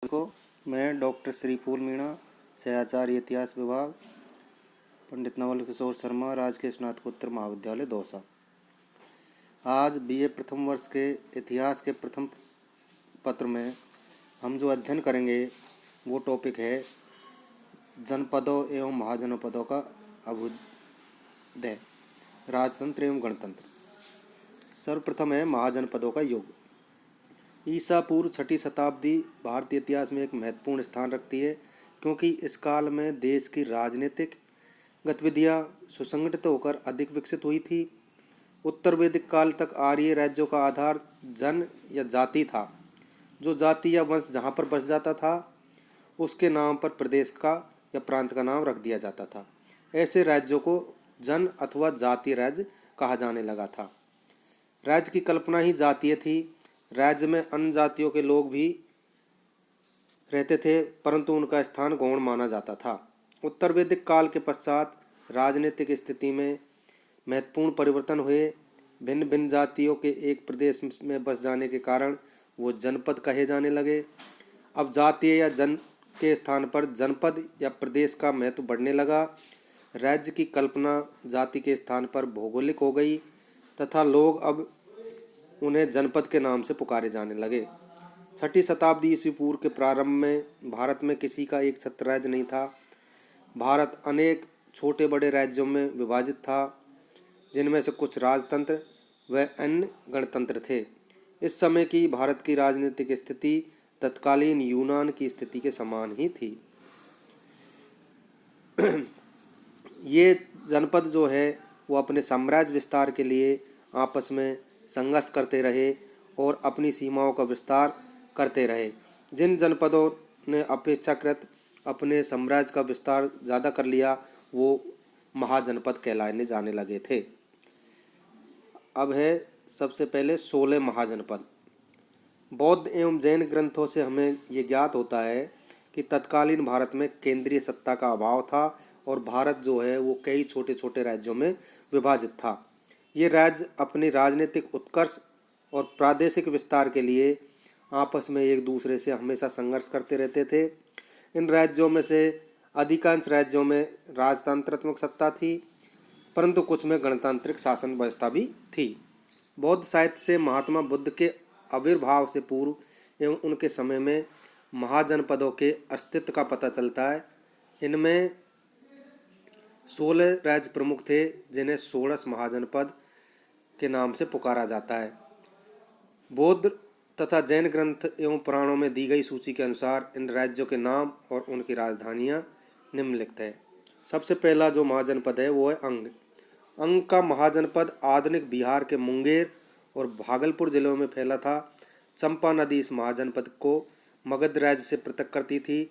को मैं डॉक्टर श्रीफूल मीणा, सहआचार्य इतिहास विभाग, पंडित नवल किशोर शर्मा, राजकीय स्नातकोत्तर महाविद्यालय दौसा। आज बीए प्रथम वर्ष के इतिहास के प्रथम पत्र में हम जो अध्ययन करेंगे वो टॉपिक है जनपदों एवं महाजनपदों का अभ्युदय, राजतंत्र एवं गणतंत्र। सर्वप्रथम है महाजनपदों का युग। ईसा पूर्व 6वीं शताब्दी भारतीय इतिहास में एक महत्वपूर्ण स्थान रखती है, क्योंकि इस काल में देश की राजनीतिक गतिविधियां सुसंगठित होकर अधिक विकसित हुई थी। उत्तर वैदिक काल तक आर्य राज्यों का आधार जन या जाति था। जो जाति या वंश जहाँ पर बस जाता था उसके नाम पर प्रदेश का या प्रांत का नाम रख दिया जाता था। ऐसे राज्यों को जन अथवा जातीय राज्य कहा जाने लगा था। राज्य की कल्पना ही जातीय थी। राज्य में अन्य जातियों के लोग भी रहते थे, परंतु उनका स्थान गौण माना जाता था। उत्तर वैदिक काल के पश्चात राजनीतिक स्थिति में महत्वपूर्ण परिवर्तन हुए। भिन्न भिन्न जातियों के एक प्रदेश में बस जाने के कारण वो जनपद कहे जाने लगे। अब जातीय या जन के स्थान पर जनपद या प्रदेश का महत्व बढ़ने लगा। राज्य की कल्पना जाति के स्थान पर भौगोलिक हो गई तथा लोग अब उन्हें जनपद के नाम से पुकारे जाने लगे। 6वीं शताब्दी ईस्वी पूर्व के प्रारंभ में भारत में किसी का एक छत्र राज्य नहीं था। भारत अनेक छोटे बड़े राज्यों में विभाजित था, जिनमें से कुछ राजतंत्र व अन्य गणतंत्र थे। इस समय की भारत की राजनीतिक स्थिति तत्कालीन यूनान की स्थिति के समान ही थी। ये जनपद जो है वो अपने साम्राज्य विस्तार के लिए आपस में संघर्ष करते रहे और अपनी सीमाओं का विस्तार करते रहे। जिन जनपदों ने अपेक्षाकृत अपने साम्राज्य का विस्तार ज़्यादा कर लिया वो महाजनपद कहलाने जाने लगे थे। अब है सबसे पहले 16 महाजनपद। बौद्ध एवं जैन ग्रंथों से हमें ये ज्ञात होता है कि तत्कालीन भारत में केंद्रीय सत्ता का अभाव था और भारत जो है वो कई छोटे छोटे राज्यों में विभाजित था। ये राज्य अपनी राजनीतिक उत्कर्ष और प्रादेशिक विस्तार के लिए आपस में एक दूसरे से हमेशा संघर्ष करते रहते थे। इन राज्यों में से अधिकांश राज्यों में राजतंत्रात्मक सत्ता थी, परंतु कुछ में गणतांत्रिक शासन व्यवस्था भी थी। बौद्ध साहित्य से महात्मा बुद्ध के आविर्भाव से पूर्व एवं उनके समय में महाजनपदों के अस्तित्व का पता चलता है। इनमें 16 राज्य प्रमुख थे, जिन्हें षोडश महाजनपद के नाम से पुकारा जाता है। बौद्ध तथा जैन ग्रंथ एवं पुराणों में दी गई सूची के अनुसार इन राज्यों के नाम और उनकी राजधानियां निम्नलिखित है। सबसे पहला जो महाजनपद है वो है अंग। अंग का महाजनपद आधुनिक बिहार के मुंगेर और भागलपुर जिलों में फैला था। चंपा नदी इस महाजनपद को मगध राज्य से पृथक करती थी।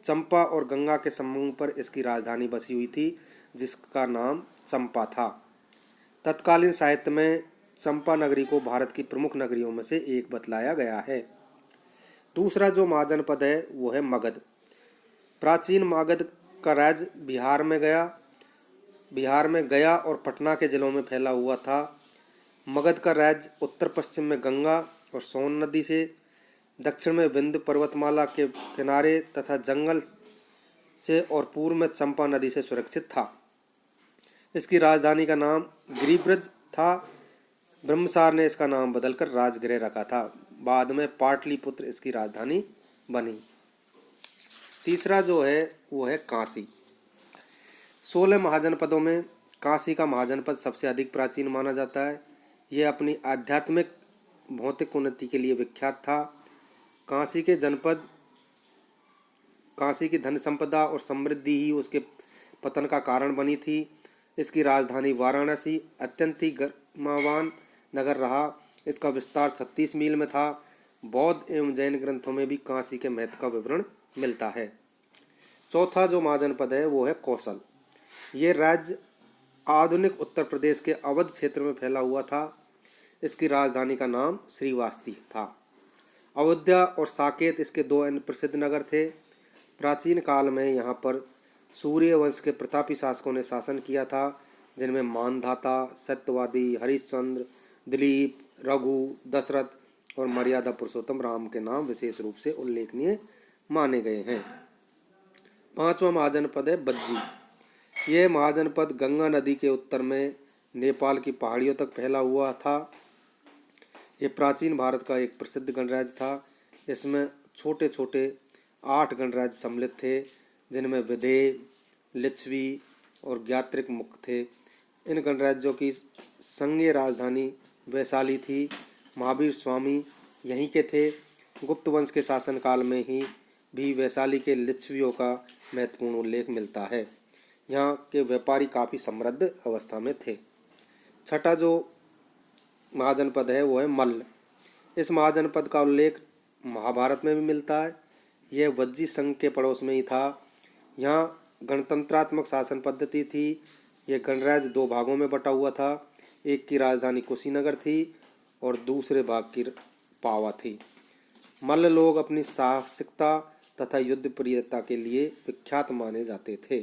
चंपा और गंगा के संगम पर इसकी राजधानी बसी हुई थी, जिसका नाम चंपा था। तत्कालीन साहित्य में चंपा नगरी को भारत की प्रमुख नगरियों में से एक बतलाया गया है। दूसरा जो महाजनपद है वो है मगध। प्राचीन मगध का राज्य बिहार में गया और पटना के जिलों में फैला हुआ था। मगध का राज्य उत्तर पश्चिम में गंगा और सोन नदी से, दक्षिण में विंध्य पर्वतमाला के किनारे तथा जंगल से और पूर्व में चंपा नदी से सुरक्षित था। इसकी राजधानी का नाम गिरिब्रज था। ब्रह्मसार ने इसका नाम बदलकर राजगृह रखा था। बाद में पाटलिपुत्र इसकी राजधानी बनी। तीसरा जो है वो है काशी। 16 महाजनपदों में काशी का महाजनपद सबसे अधिक प्राचीन माना जाता है। यह अपनी आध्यात्मिक भौतिक उन्नति के लिए विख्यात था। काशी की धन संपदा और समृद्धि ही उसके पतन का कारण बनी थी। इसकी राजधानी वाराणसी अत्यंत ही गर्मावान नगर रहा। इसका विस्तार 36 मील में था। बौद्ध एवं जैन ग्रंथों में भी काशी के महत्व का विवरण मिलता है। चौथा जो महाजनपद है वो है कौशल। ये राज्य आधुनिक उत्तर प्रदेश के अवध क्षेत्र में फैला हुआ था। इसकी राजधानी का नाम श्रीवास्ती था। अयोध्या और साकेत इसके दो अन्य प्रसिद्ध नगर थे। प्राचीन काल में यहाँ पर सूर्य वंश के प्रतापी शासकों ने शासन किया था, जिनमें मानधाता, सत्यवादी, हरिश्चंद्र, दिलीप, रघु, दशरथ और मर्यादा पुरुषोत्तम राम के नाम विशेष रूप से उल्लेखनीय माने गए हैं। पांचवा महाजनपद है बज्जी। यह महाजनपद गंगा नदी के उत्तर में नेपाल की पहाड़ियों तक फैला हुआ था। यह प्राचीन भारत का एक प्रसिद्ध गणराज्य था। इसमें छोटे छोटे 8 गणराज्य सम्मिलित थे, जिनमें विदेह, लिच्छवी और ज्ञात्रिक मुख्य थे। इन गणराज्यों की संघीय राजधानी वैशाली थी। महावीर स्वामी यहीं के थे। गुप्त वंश के शासनकाल में ही भी वैशाली के लिच्छवियों का महत्वपूर्ण उल्लेख मिलता है। यहाँ के व्यापारी काफ़ी समृद्ध अवस्था में थे। छठा जो महाजनपद है वो है मल्ल। इस महाजनपद का उल्लेख महाभारत में भी मिलता है। यह वज्जी संघ के पड़ोस में ही था। यहाँ गणतंत्रात्मक शासन पद्धति थी। यह गणराज्य 2 भागों में बटा हुआ था। एक की राजधानी कुशीनगर थी और दूसरे भाग की पावा थी। मल्ल लोग अपनी साहसिकता तथा युद्ध प्रियता के लिए विख्यात माने जाते थे।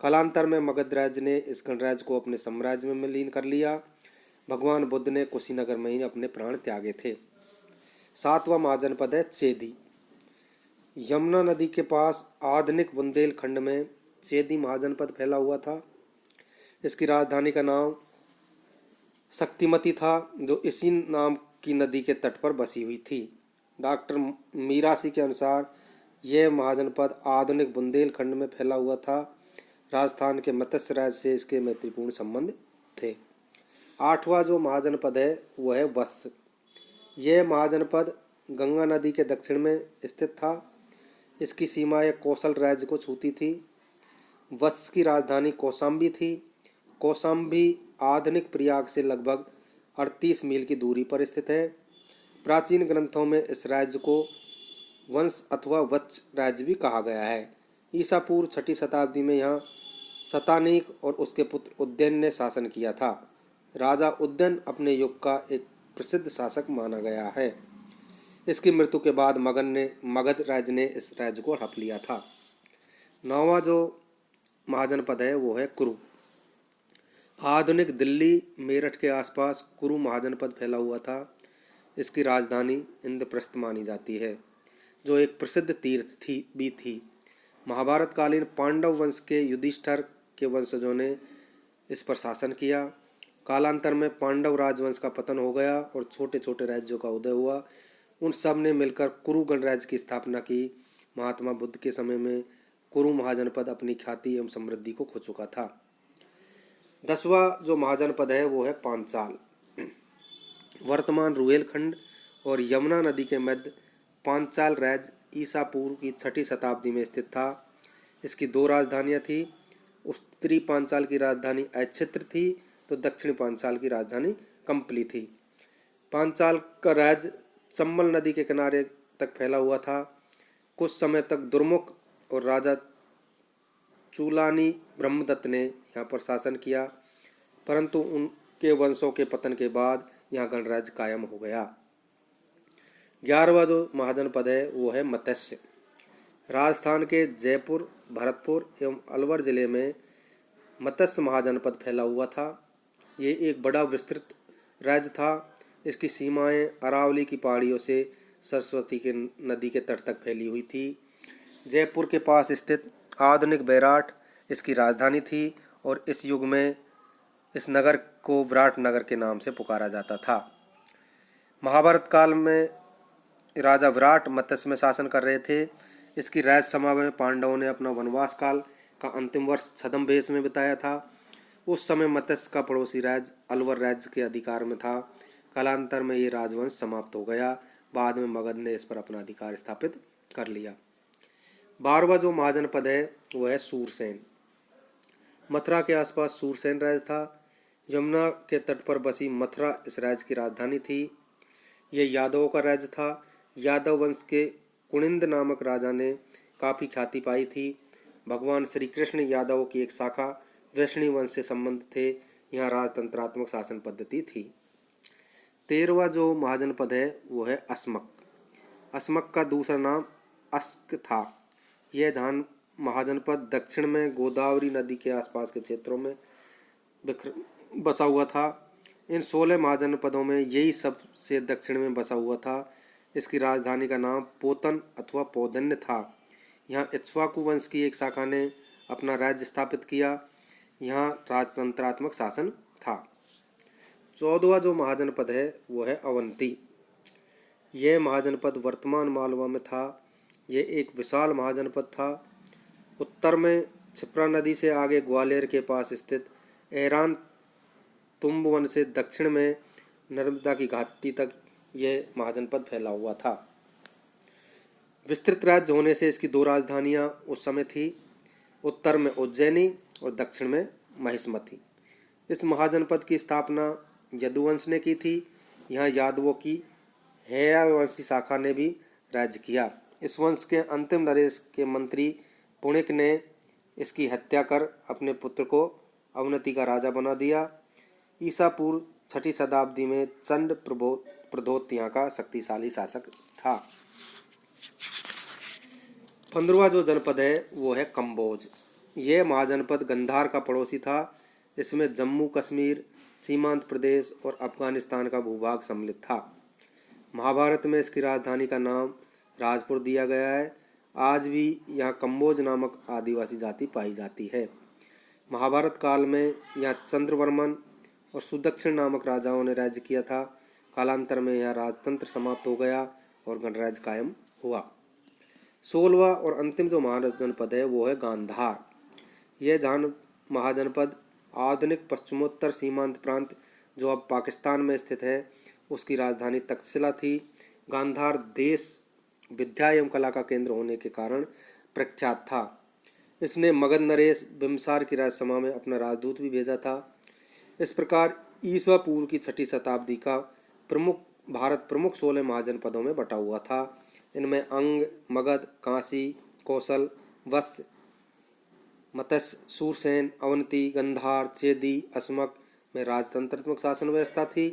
कालांतर में मगध राज्य ने इस गणराज्य को अपने साम्राज्य में लीन कर लिया। भगवान बुद्ध ने कुशीनगर में ही अपने प्राण त्यागे थे। सातवां महाजनपद है चेदी। यमुना नदी के पास आधुनिक बुंदेलखंड में चेदी महाजनपद फैला हुआ था। इसकी राजधानी का नाम शक्तिमती था, जो इसी नाम की नदी के तट पर बसी हुई थी। डॉक्टर मीरासी के अनुसार यह महाजनपद आधुनिक बुंदेलखंड में फैला हुआ था। राजस्थान के मत्स्य राज्य से इसके मैत्रीपूर्ण संबंध थे। आठवां जो महाजनपद है वह है वत्स। यह महाजनपद गंगा नदी के दक्षिण में स्थित था। इसकी सीमाएं कौशल राज्य को छूती थी। वत्स की राजधानी कौशाम्बी थी। कौशाम्बी आधुनिक प्रयाग से लगभग 38 मील की दूरी पर स्थित है। प्राचीन ग्रंथों में इस राज्य को वंश अथवा वत्स राज्य भी कहा गया है। ईसा पूर्व 6वीं शताब्दी में यहाँ शतानीक और उसके पुत्र उद्यन ने शासन किया था। राजा उद्यन अपने युग का एक प्रसिद्ध शासक माना गया है। इसकी मृत्यु के बाद मगध राज्य ने इस राज्य को हड़प लिया था। 9वां जो महाजनपद है वो है कुरु। आधुनिक दिल्ली मेरठ के आसपास कुरु महाजनपद फैला हुआ था। इसकी राजधानी इंद्रप्रस्थ मानी जाती है, जो एक प्रसिद्ध तीर्थ थी। महाभारत कालीन पांडव वंश के युधिष्ठिर के वंशजों ने इस पर शासन किया। कालांतर में पांडव राजवंश का पतन हो गया और छोटे छोटे राज्यों का उदय हुआ। उन सब ने मिलकर कुरु गणराज्य की स्थापना की। महात्मा बुद्ध के समय में कुरु महाजनपद अपनी ख्याति एवं समृद्धि को खो चुका था। 10वां जो महाजनपद है वो है पांचाल। वर्तमान रुहेलखंड और यमुना नदी के मध्य पांचाल राज्य ईसा पूर्व की 6वीं शताब्दी में स्थित था। इसकी 2 राजधानियां थी। उत्तरी पांचाल की राजधानी ऐच्छित्र थी तो दक्षिणी पांचाल की राजधानी कंपली थी। पांचाल का राज्य चंबल नदी के किनारे तक फैला हुआ था। कुछ समय तक दुर्मुख और राजा चूलानी ब्रह्मदत्त ने यहाँ पर शासन किया, परंतु उनके वंशों के पतन के बाद यहाँ गणराज्य कायम हो गया। 11वां जो महाजनपद है वो है मत्स्य। राजस्थान के जयपुर, भरतपुर एवं अलवर जिले में मत्स्य महाजनपद फैला हुआ था। ये एक बड़ा विस्तृत राज्य था। इसकी सीमाएं अरावली की पहाड़ियों से सरस्वती के नदी के तट तक फैली हुई थी। जयपुर के पास स्थित आधुनिक बैराट इसकी राजधानी थी और इस युग में इस नगर को विराट नगर के नाम से पुकारा जाता था। महाभारत काल में राजा विराट मत्स्य में शासन कर रहे थे। इसकी राज्य सभा में पांडवों ने अपना वनवास काल का अंतिम वर्ष छद्मवेश में बिताया था। उस समय मत्स्य का पड़ोसी राज्य अलवर राज्य के अधिकार में था। कालांतर में ये राजवंश समाप्त हो गया। बाद में मगध ने इस पर अपना अधिकार स्थापित कर लिया। 12वां जो महाजनपद है वह है सूरसेन। मथुरा के आसपास सूरसेन राज्य था। यमुना के तट पर बसी मथुरा इस राज्य की राजधानी थी। यह यादवों का राज्य था। यादव वंश के कुनिंद नामक राजा ने काफ़ी ख्याति पाई थी। भगवान श्री कृष्ण यादवों की एक शाखा वैष्णव वंश से संबंध थे। यहाँ राजतंत्रात्मक शासन पद्धति थी। 13वां जो महाजनपद है वो है अस्मक। अस्मक का दूसरा नाम अस्क था। यह महाजनपद दक्षिण में गोदावरी नदी के आसपास के क्षेत्रों में बसा हुआ था। इन 16 महाजनपदों में यही सबसे दक्षिण में बसा हुआ था। इसकी राजधानी का नाम पोतन अथवा पौधन्य था। यहाँ इक्ष्वाकु वंश की एक शाखा ने अपना राज्य स्थापित किया। यहाँ राजतंत्रात्मक शासन था। 14वां जो महाजनपद है वो है अवंती। यह महाजनपद वर्तमान मालवा में था। यह एक विशाल महाजनपद था। उत्तर में क्षिप्रा नदी से आगे ग्वालियर के पास स्थित ऐरान तुम्ब वन से दक्षिण में नर्मदा की घाटी तक यह महाजनपद फैला हुआ था। विस्तृत राज्य होने से इसकी दो राजधानियां उस समय थी, उत्तर में उज्जैनी और दक्षिण में महिष्मती। इस महाजनपद की स्थापना यदुवंश ने की थी। यहाँ यादवों की हैयावंशी शाखा ने भी राज्य किया। इस वंश के अंतिम नरेश के मंत्री पुणिक ने इसकी हत्या कर अपने पुत्र को अवनति का राजा बना दिया। ईसा पूर्व 6वीं शताब्दी में चंड प्रदोत यहाँ का शक्तिशाली शासक था। 15वां जो जनपद है वो है कम्बोज। यह महाजनपद गंधार का पड़ोसी था। इसमें जम्मू कश्मीर, सीमांत प्रदेश और अफगानिस्तान का भूभाग सम्मिलित था। महाभारत में इसकी राजधानी का नाम राजपुर दिया गया है। आज भी यहाँ कम्बोज नामक आदिवासी जाति पाई जाती है। महाभारत काल में यहाँ चंद्रवर्मन और सुदक्षिण नामक राजाओं ने राज्य किया था। कालांतर में यह राजतंत्र समाप्त हो गया और गणराज्य कायम हुआ। 16वां और अंतिम जो महाजनपद है वो है गांधार। यह महाजनपद आधुनिक पश्चिमोत्तर सीमांत प्रांत जो अब पाकिस्तान में स्थित है उसकी राजधानी तक्षशिला थी। गांधार देश विद्या एवं कला का केंद्र होने के कारण प्रख्यात था। इसने मगध नरेश बिम्बिसार की राजसभा में अपना राजदूत भी भेजा था। इस प्रकार ईसा पूर्व की 6वीं शताब्दी का भारत प्रमुख 16 महाजनपदों में बटा हुआ था। इनमें अंग, मगध, काशी, कौशल, वत्स, मत्स्य, सूरसेन, अवंती, गंधार, चेदी, अस्मक में राजतंत्रात्मक शासन व्यवस्था थी।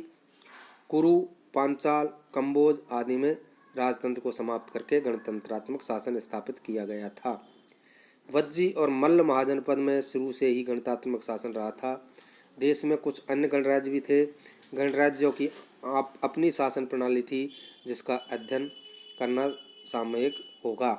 कुरु, पांचाल, कम्बोज आदि में राजतंत्र को समाप्त करके गणतंत्रात्मक शासन स्थापित किया गया था। वज्जी और मल्ल महाजनपद में शुरू से ही गणतंत्रात्मक शासन रहा था। देश में कुछ अन्य गणराज्य भी थे। गणराज्यों की अपनी शासन प्रणाली थी जिसका अध्ययन करना सामयिक होगा।